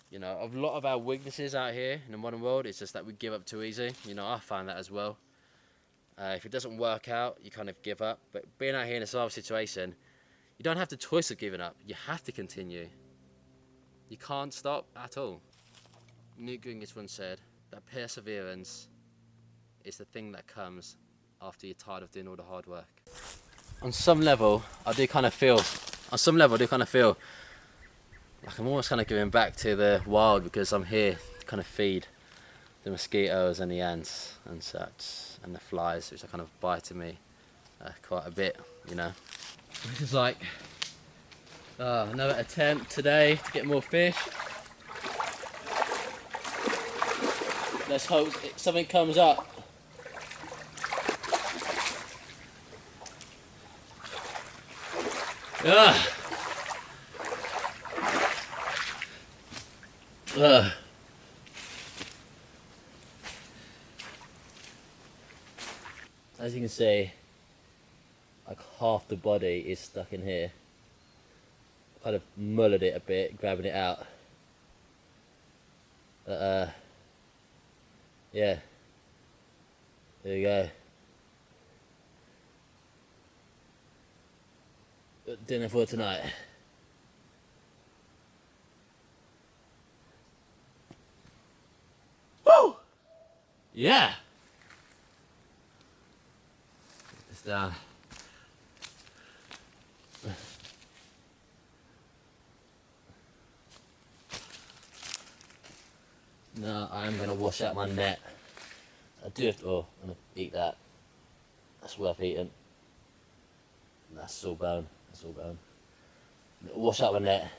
You know, a lot of our weaknesses out here in the modern world is just that we give up too easy. You know, I find that as well. If it doesn't work out, you kind of give up. But being out here in a survival situation, you don't have the choice of giving up. You have to continue. You can't stop at all. Newt Gingrich once said that perseverance is the thing that comes after you're tired of doing all the hard work. On some level, I do kind of feel like I'm almost kind of giving back to the wild, because I'm here to kind of feed the mosquitoes and the ants and such, and the flies, which are kind of biting me quite a bit, you know. This is like another attempt today to get more fish. Let's hope something comes up. As you can see, like half the body is stuck in here. Kind of mullered it a bit, grabbing it out. Yeah. There you go. Dinner for tonight. Woo! Yeah! It's down. No, I'm going to wash out my net. I do have to, I'm going to eat that. That's worth eating. That's all bone. That's all bone. Wash out my net.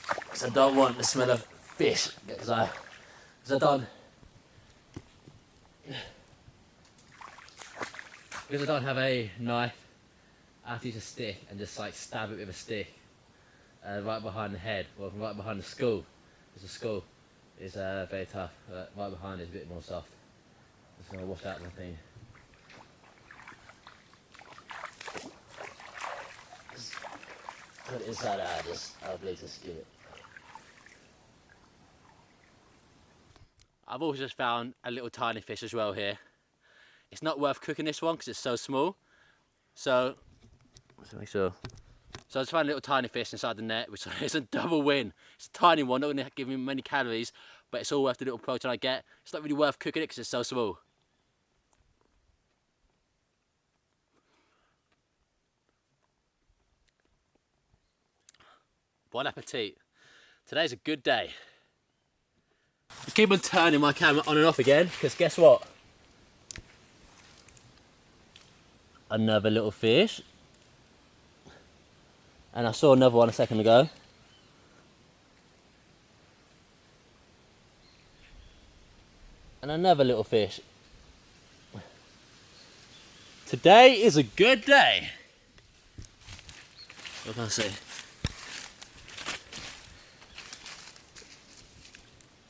Because I don't want the smell of fish because I don't have a knife. I have to use a stick and just like stab it with a stick right behind the head, or right behind the skull. Because the skull is very tough, but right behind is a bit more soft. Just gonna wash out my thing. Just put it inside out, I'll bleed to skew it. I've also just found a little tiny fish as well here. It's not worth cooking this one because it's so small. So I just found a little tiny fish inside the net, which is a double win. It's a tiny one, not going to give me many calories, but it's all worth the little protein I get. It's not really worth cooking it because it's so small. Bon appetit. Today's a good day. I keep on turning my camera on and off again, because guess what? Another little fish. And I saw another one a second ago. And another little fish. Today is a good day. What can I say?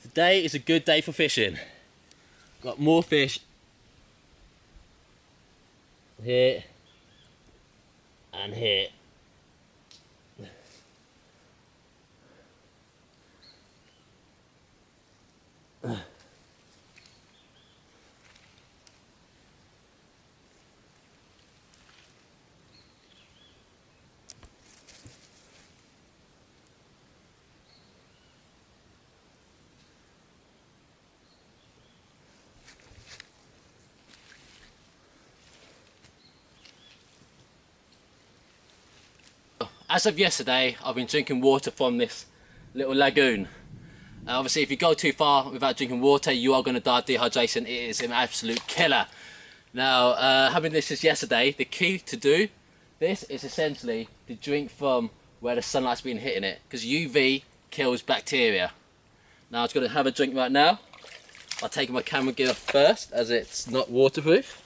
Today is a good day for fishing. Got more fish here and here. As of yesterday, I've been drinking water from this little lagoon. Obviously, if you go too far without drinking water, you are going to die of dehydration. It is an absolute killer. Now, having this since yesterday, the key to do this is essentially to drink from where the sunlight's been hitting it, because UV kills bacteria. Now, I'm just going to have a drink right now. I'll take my camera gear off first, as it's not waterproof.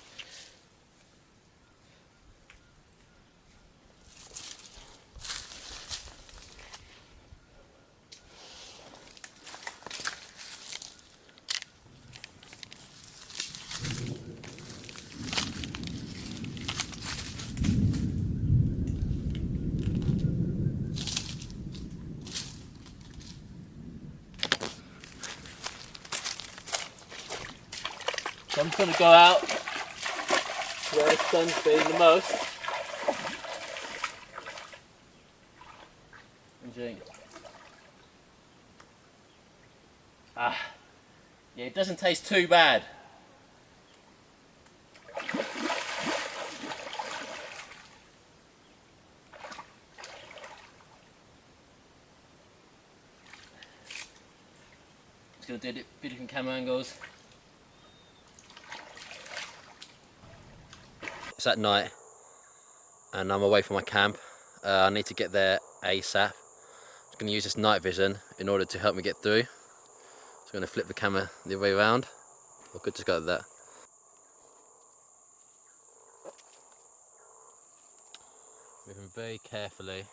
So I'm just going to go out where the sun's been the most and drink. Yeah, it doesn't taste too bad. Just going to do a few different camera angles. It's at night and I'm away from my camp. I need to get there ASAP. I'm going to use this night vision in order to help me get through. So I'm going to flip the camera the other way around. I could just go like that. Moving very carefully.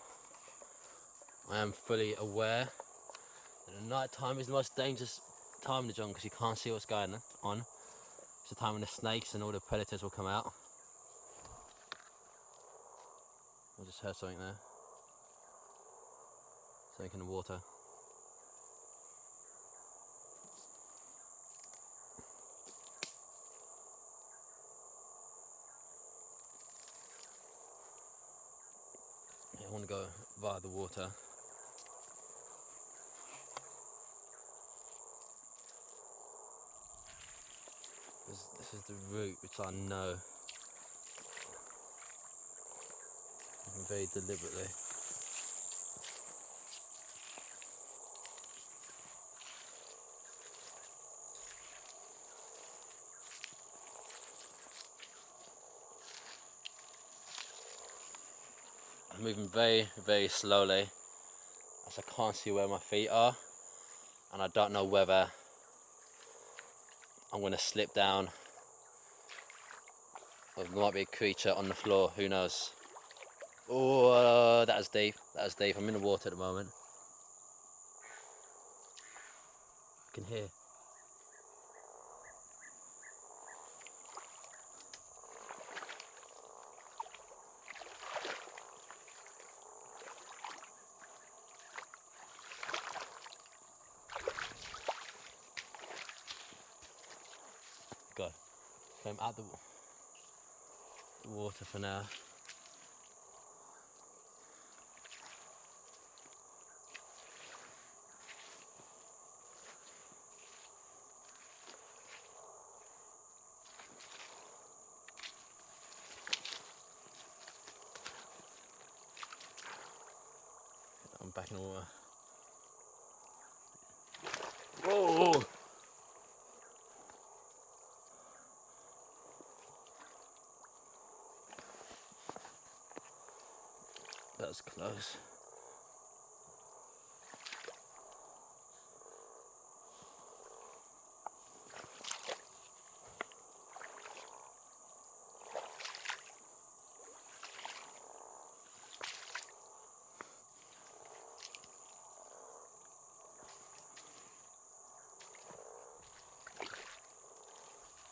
I am fully aware that the night time is the most dangerous time in the jungle because you can't see what's going on. It's the time when the snakes and all the predators will come out. I just heard something there. Something in the water. Yeah, I want to go via the water. This is the route which I know. Very deliberately. I'm moving very, very slowly as I can't see where my feet are. and I don't know whether I'm going to slip down, or there might be a creature on the floor, who knows. Oh, that was deep, I'm in the water at the moment. I can hear. God, I'm out the water for now. I'm back in the water. Whoa! That was close.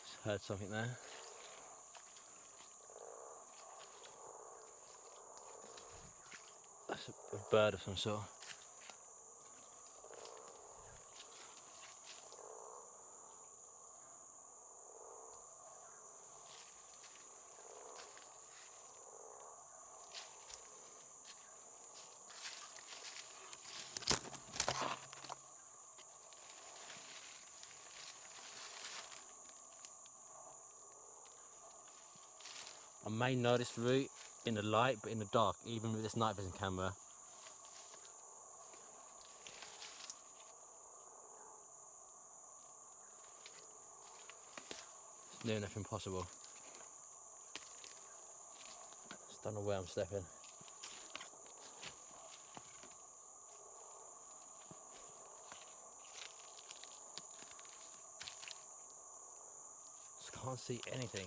Just heard something there. That's a bird of some sort. I may know this route in the light, but in the dark, even with this night vision camera, it's near enough impossible. Just don't know where I'm stepping. Just can't see anything.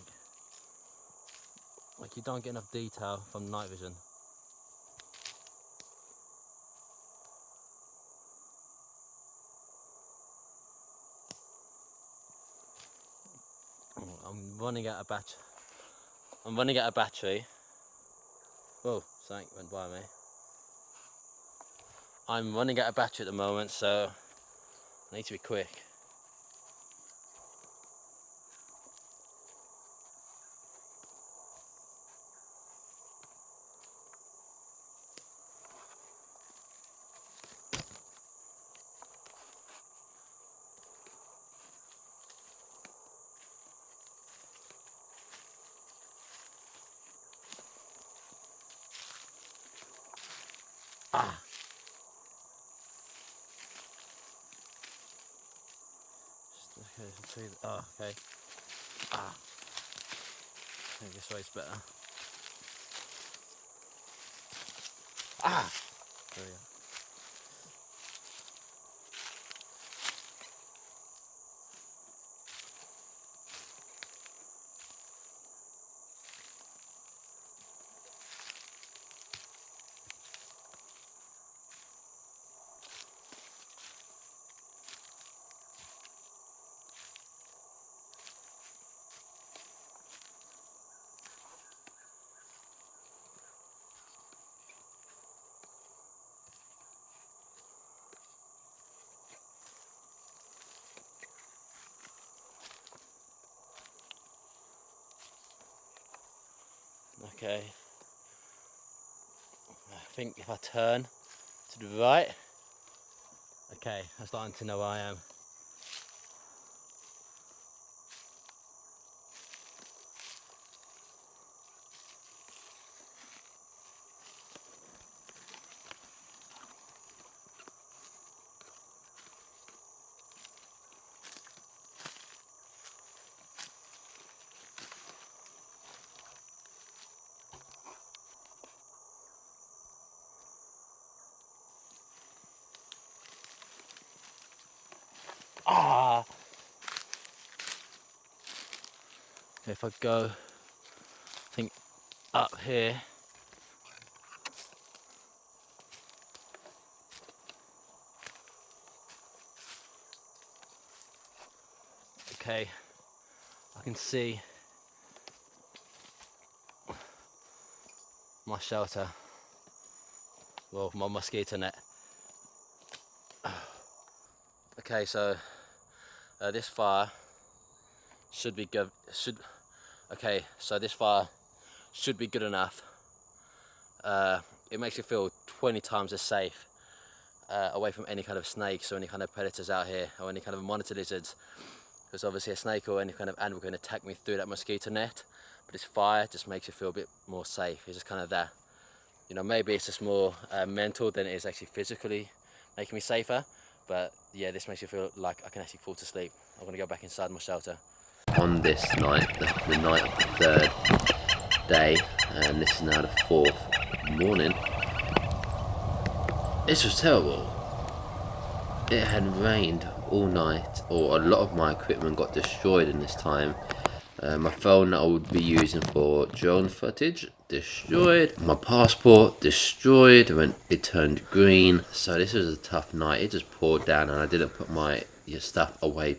Like, you don't get enough detail from night vision. I'm running out of battery. Whoa, something went by me. I'm running out of battery at the moment, so I need to be quick. Ah! Okay, oh, okay. Ah! I think this way's better. Ah! There we go. Okay, I think if I turn to the right, okay, I'm starting to know where I am. Ah! If I go, I think up here. Okay, I can see my shelter. Well, my mosquito net. Okay, so this fire should be good. Okay, so this fire should be good enough. It makes you feel 20 times as safe away from any kind of snakes or any kind of predators out here, or any kind of monitor lizards. Because obviously a snake or any kind of animal can attack me through that mosquito net. But this fire just makes you feel a bit more safe. It's just kind of that. You know, maybe it's just more mental than it is actually physically making me safer. But yeah, this makes you feel like I can actually fall to sleep. I'm gonna go back inside my shelter. On this night, the night of the third day, and this is now the fourth morning, this was terrible. It had rained all night, or a lot of my equipment got destroyed in this time. My phone that I would be using for drone footage, destroyed. My passport, destroyed when it turned green. So this was a tough night. It just poured down and I didn't put my stuff away,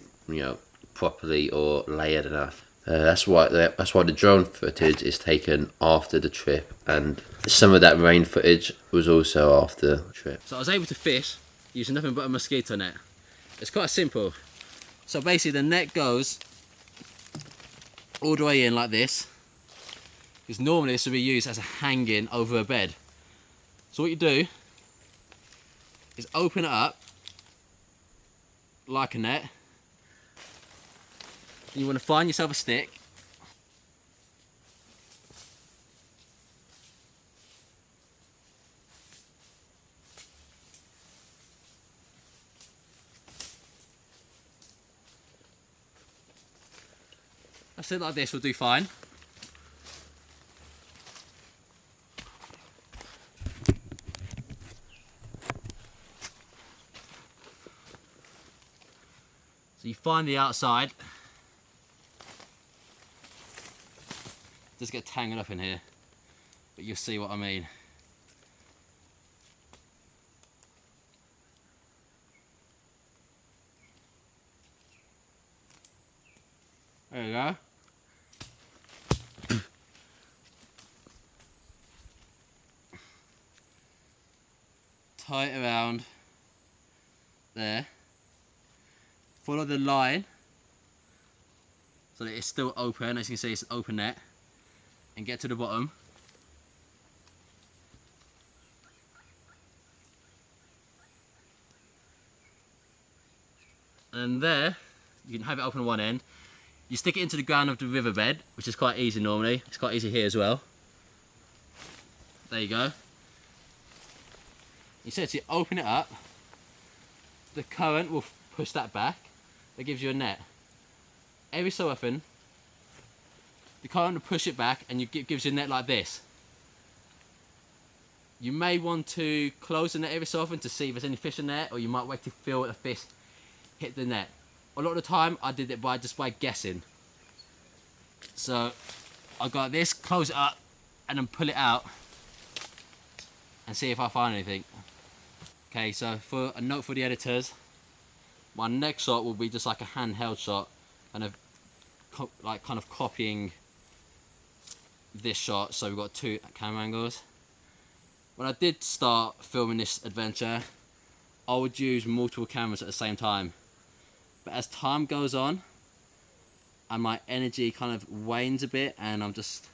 properly or layered enough. That's why the drone footage is taken after the trip, and some of that rain footage was also after the trip. So I was able to fish using nothing but a mosquito net. It's quite simple. So basically the net goes all the way in like this, because normally this would be used as a hanging over a bed. So what you do is open it up like a net. You want to find yourself a stick. That's it, like this will do fine. So you find the outside. Just get tangled up in here, but you'll see what I mean. There you go. Tie it around there. Follow the line so that it's still open. As you can see, it's an open net. And get to the bottom. And there, you can have it open at one end. You stick it into the ground of the riverbed, which is quite easy normally. It's quite easy here as well. There you go. Essentially open it up. The current will push that back. That gives you a net. Every so often, the current will push it back and gives you a net like this. You may want to close the net every so often to see if there's any fish in there, or you might wait to feel a fish hit the net. A lot of the time I did it just by guessing. So I got this, close it up and then pull it out and see if I find anything. Okay, so for a note for the editors, my next shot will be just like a handheld shot, kind of copying this shot, so we've got two camera angles. When I did start filming this adventure, I would use multiple cameras at the same time. But as time goes on, and my energy kind of wanes a bit, and I'm just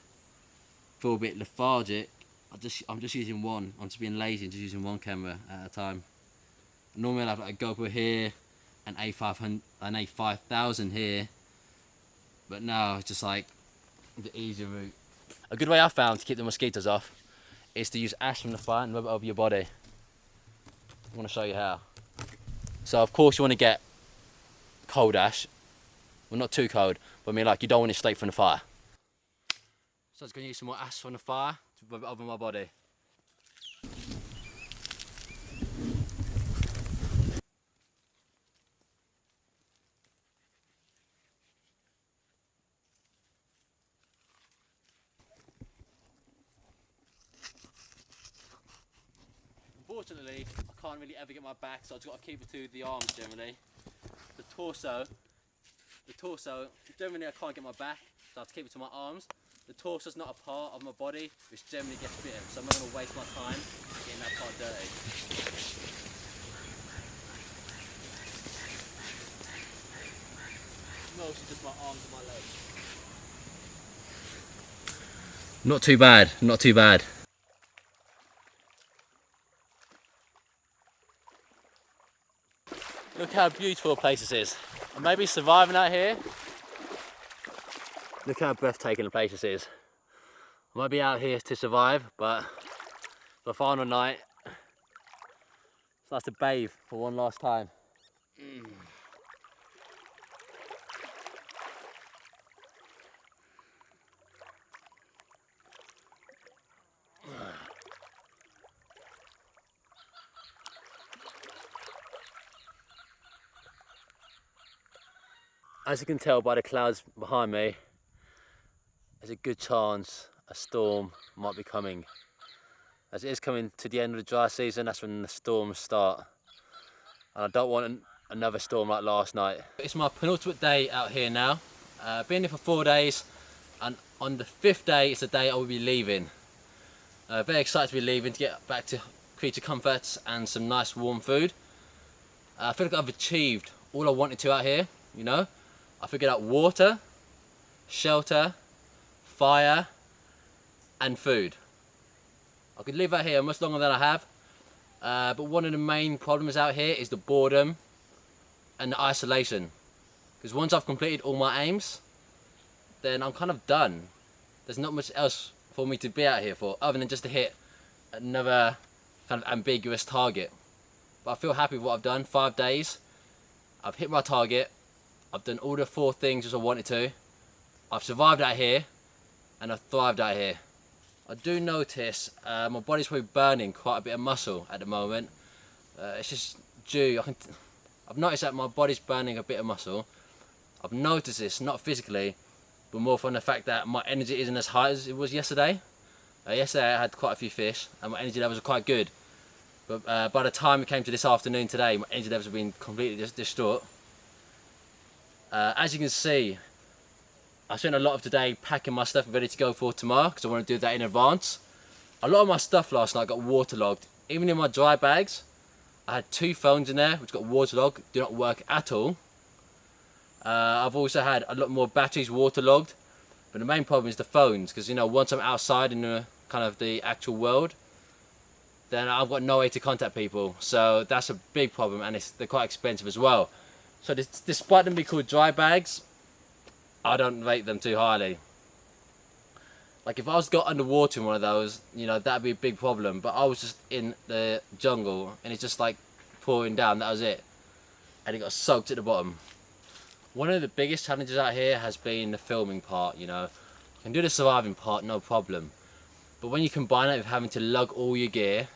feel a bit lethargic, I'm just using one. I'm just being lazy and just using one camera at a time. Normally I'd have like a GoPro here, an A5000 here, but now it's just like the easier route. A good way I found to keep the mosquitoes off is to use ash from the fire and rub it over your body. I want to show you how. So of course you want to get cold ash. Well, not too cold, but I mean like you don't want it straight from the fire. So I was going to use some more ash from the fire to rub it over my body. Unfortunately, I can't really ever get my back, so I've just got to keep it to the arms generally. The torso, generally I can't get my back, so I have to keep it to my arms. The torso's not a part of my body, which generally gets bitten, so I'm not going to waste my time getting that part dirty. Mostly just my arms and my legs. Not too bad, not too bad. Look how beautiful a place this is. I may be surviving out here. Look how breathtaking the place this is. I might be out here to survive, but for the final night, it's nice to bathe for one last time. As you can tell by the clouds behind me, there's a good chance a storm might be coming. As it is coming to the end of the dry season, that's when the storms start. And I don't want another storm like last night. It's my penultimate day out here now. Been here for 4 days, and on the 5th day is the day I will be leaving. Very excited to be leaving to get back to creature comforts and some nice warm food. I feel like I've achieved all I wanted to out here, you know. I figured out water, shelter, fire, and food. I could live out here much longer than I have, but one of the main problems out here is the boredom and the isolation. Because once I've completed all my aims, then I'm kind of done. There's not much else for me to be out here for, other than just to hit another kind of ambiguous target. But I feel happy with what I've done. 5 days, I've hit my target. I've done all the 4 things as I wanted to. I've survived out here, and I've thrived out here. I do notice my body's probably burning quite a bit of muscle at the moment. It's just due. I've noticed that my body's burning a bit of muscle. I've noticed this, not physically, but more from the fact that my energy isn't as high as it was yesterday. Yesterday I had quite a few fish, and my energy levels are quite good. But by the time it came to this afternoon today, my energy levels have been completely distraught. As you can see, I spent a lot of today packing my stuff ready to go for tomorrow because I want to do that in advance. A lot of my stuff last night got waterlogged. Even in my dry bags, I had 2 phones in there which got waterlogged, do not work at all. I've also had a lot more batteries waterlogged, but the main problem is the phones, because you know, once I'm outside in the kind of the actual world, then I've got no way to contact people. So that's a big problem, and they're quite expensive as well. So despite them being called dry bags, I don't rate them too highly. Like if I was got underwater in one of those, you know, that'd be a big problem. But I was just in the jungle and it's just like pouring down, that was it. And it got soaked at the bottom. One of the biggest challenges out here has been the filming part, you know. You can do the surviving part, no problem. But when you combine it with having to lug all your gear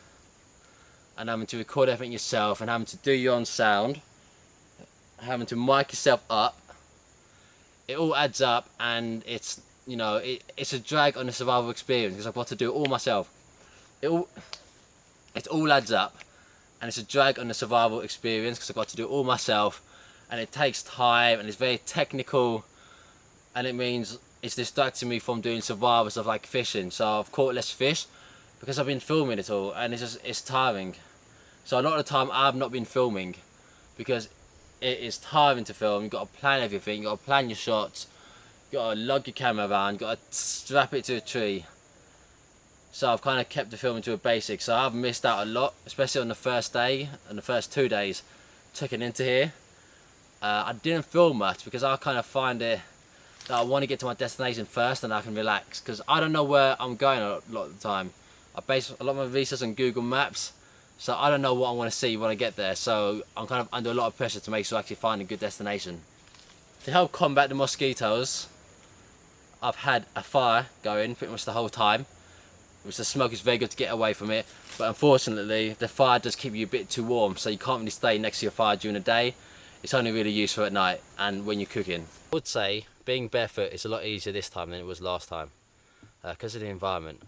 and having to record everything yourself and having to do your own sound, having to mic yourself up, it all adds up, and it's, you know, it's a drag on the survival experience because I've got to do it all myself. It all adds up, and it's a drag on the survival experience because I've got to do it all myself, and it takes time and it's very technical, and it means it's distracting me from doing survival stuff like fishing. So I've caught less fish because I've been filming it all, and it's tiring. So a lot of the time I've not been filming because it is tiring to film. You've got to plan everything, you've got to plan your shots, you've got to lug your camera around, you've got to strap it to a tree. So I've kind of kept the filming to a basic, so I've missed out a lot, especially on the first day and the first 2 days checking into here. I didn't film much because I kind of find it that I want to get to my destination first and I can relax, because I don't know where I'm going a lot of the time. I base a lot of my research on Google Maps, so I don't know what I want to see when I get there, so I'm kind of under a lot of pressure to make sure I actually find a good destination. To help combat the mosquitoes, I've had a fire going pretty much the whole time, which the smoke is very good to get away from it, but unfortunately the fire does keep you a bit too warm, so you can't really stay next to your fire during the day. It's only really useful at night and when you're cooking. I would say being barefoot is a lot easier this time than it was last time because of the environment.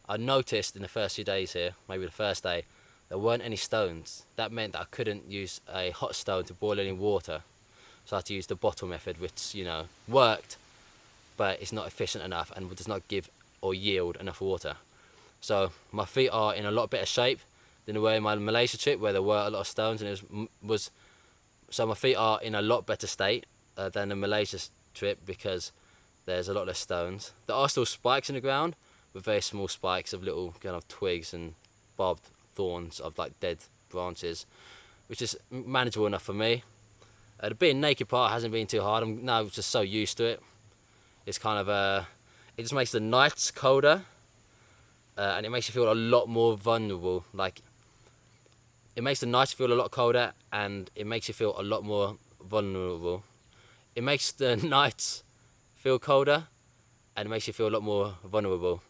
I noticed in the first few days here, maybe the first day, there weren't any stones. That meant that I couldn't use a hot stone to boil any water. So I had to use the bottle method, which, you know, worked, but it's not efficient enough and does not give or yield enough water. So my feet are in a lot better shape than they were in my Malaysia trip, where there were a lot of stones, and so my feet are in a lot better state than the Malaysia trip, because there's a lot less stones. There are still spikes in the ground, but very small spikes of little kind of twigs and barbed thorns of like dead branches, which is manageable enough for me. The being naked part hasn't been too hard. I'm now just so used to it. It's kind of it just makes the nights colder, and it makes you feel a lot more vulnerable. Like, it makes the nights feel a lot colder, and it makes you feel a lot more vulnerable. It makes the nights feel colder, and it makes you feel a lot more vulnerable,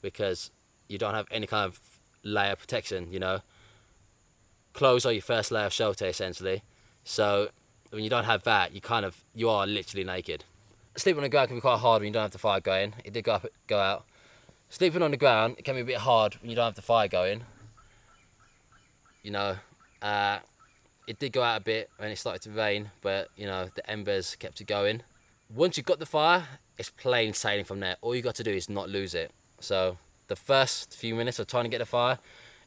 because you don't have any kind of layer of protection, you know. Clothes are your first layer of shelter, essentially. So when you don't have that, you are literally naked. Sleeping on the ground can be quite hard when you don't have the fire going. It did go out. Sleeping on the ground, it can be a bit hard when you don't have the fire going. You know, it did go out a bit when it started to rain, but, you know, the embers kept it going. Once you've got the fire, it's plain sailing from there. All you got to do is not lose it. So the first few minutes of trying to get the fire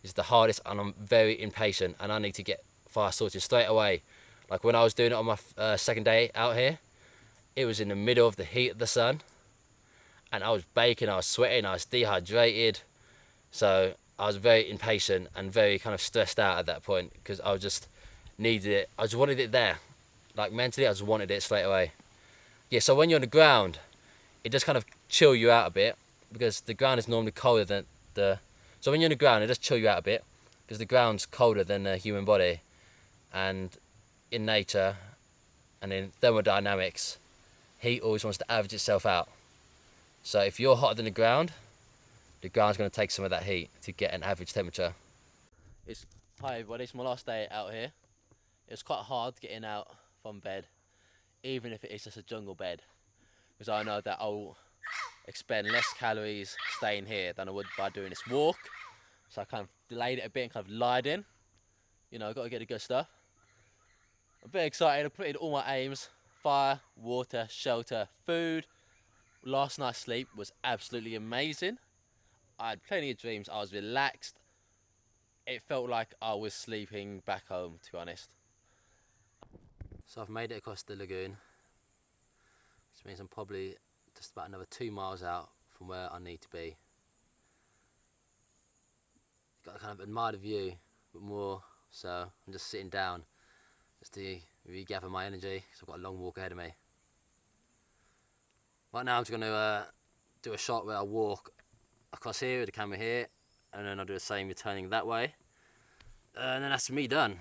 is the hardest, and I'm very impatient, and I need to get fire sorted straight away. Like when I was doing it on my second day out here, it was in the middle of the heat of the sun, and I was baking, I was sweating, I was dehydrated. So I was very impatient and very kind of stressed out at that point, because I just needed it. I just wanted it there. Like mentally, I just wanted it straight away. Yeah, so when you're on the ground, it does kind of chill you out a bit, because the ground is normally colder than so when you're on the ground, it does chill you out a bit, because the ground's colder than the human body. And in nature and in thermodynamics, heat always wants to average itself out. So if you're hotter than the ground's going to take some of that heat to get an average temperature. Hi everybody, it's my last day out here. It was quite hard getting out from bed, even if it is just a jungle bed, because I know that I'll expend less calories staying here than I would by doing this walk. So I kind of delayed it a bit and kind of lied in. You know, got to get the good stuff. I'm very excited. I put in all my aims: fire, water, shelter, food. Last night's sleep was absolutely amazing. I had plenty of dreams. I was relaxed. It felt like I was sleeping back home, to be honest. So I've made it across the lagoon, which means I'm probably just about another 2 miles out from where I need to be. Got to kind of admire the view, but more so I'm just sitting down just to regather my energy, because I've got a long walk ahead of me. Right now I'm just going to do a shot where I walk across here with the camera here, and then I'll do the same returning that way, and then that's me done.